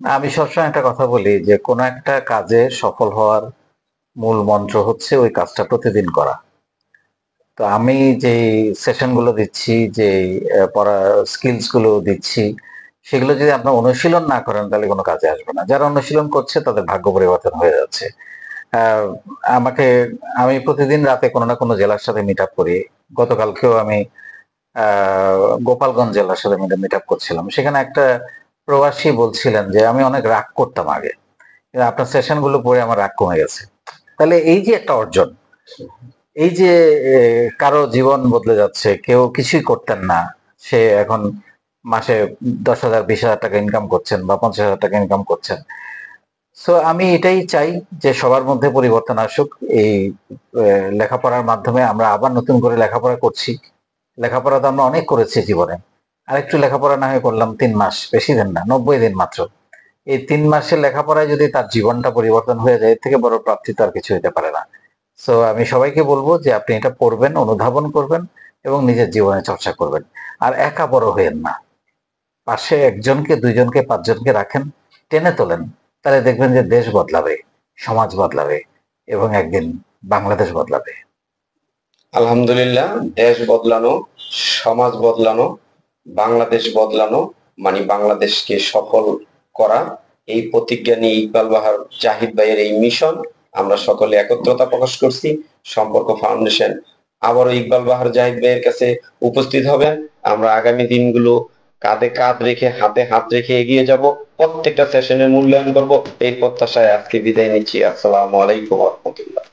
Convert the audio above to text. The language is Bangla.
আমি সবসময় একটা কথা বলি যে কোনো একটা কাজে সফল হওয়ার মূল মন্ত্র হচ্ছে ওই কাজটা প্রতিদিন করা। তো আমি যেই সেশন গুলো দিচ্ছি, যেই পড়া স্কিলস গুলো দিচ্ছি, সেগুলো যদি আপনার অনুশীলন না করেন তাহলে কোনো কাজে আসবে না। যারা অনুশীলন করছে তাদের ভাগ্য পরিবর্তন হয়ে যাচ্ছে। আহ, আমাকে আমি প্রতিদিন রাতে কোনো না কোনো জেলার সাথে মিট আপ করি। গতকালকেও আমি গোপালগঞ্জ জেলার সাথে মিট আপ করছিলাম। সেখানে একটা প্রবাসী বলছিলেন যে আমি অনেক রাগ করতাম আগে, কিন্তু আপনার সেশন গুলো পড়ে আমার রাগ কমে গেছে। তাহলে এই যে একটা অর্জন, এই যে কারো জীবন বদলে যাচ্ছে, কেউ কিছুই করতেন না, সে এখন মাসে 10,000 20,000 টাকা ইনকাম করছেন বা 50,000 টাকা ইনকাম করছেন। সো আমি এটাই চাই যে সবার মধ্যে পরিবর্তন আসুক। এই লেখাপড়ার মাধ্যমে আমরা আবার নতুন করে লেখাপড়া করছি। লেখাপড়া তো আমরা অনেক করেছি জীবনে। আরেকটু লেখাপড়া না হয়ে করলাম 3 মাস, বেশি দিন না, 90 দিন মাত্র। এই 3 মাসের লেখাপড়ায় যদি তার জীবনটা পরিবর্তন হয়ে যায়, এর থেকে বড় প্রাপ্তি তো আর কিছু হতে পারে না। সো আমি সবাইকে বলবো যে আপনি এটা পড়বেন, অনুধাবন করবেন এবং নিজের জীবনে চর্চা করবেন। আর একা বড় হইয়েন না। পাশে একজনকে, দুইজনকে, পাঁচজনকে রাখেন, টেনে তোলেন। তাহলে দেখবেন যে দেশ বদলাবে, সমাজ বদলাবে এবং একদিন বাংলাদেশ বদলাবে। আলহামদুলিল্লাহ, দেশ বদলানো, সমাজ বদলানো, বাংলাদেশ বদলানো, মানে বাংলাদেশকে সফল করা, এই প্রতিজ্ঞা নিয়ে ইকবাল বাহার জাহিদ ভাইয়ের এই মিশন আমরা সকলে একত্রতা প্রকাশ করছি। সম্পর্ক ফাউন্ডেশন আবারও ইকবাল বাহার জাহিদ ভাইয়ের কাছে উপস্থিত হবেন। আমরা আগামী দিনগুলো কাঁধে কাঁধ রেখে, হাতে হাত রেখে এগিয়ে যাব। প্রত্যেকটা সেশনের মূল্যায়ন করব, এই প্রত্যাশায় আজকে বিদায় নিচ্ছি। আসসালামু আলাইকুম ওয়া রাহমাতুল্লাহ।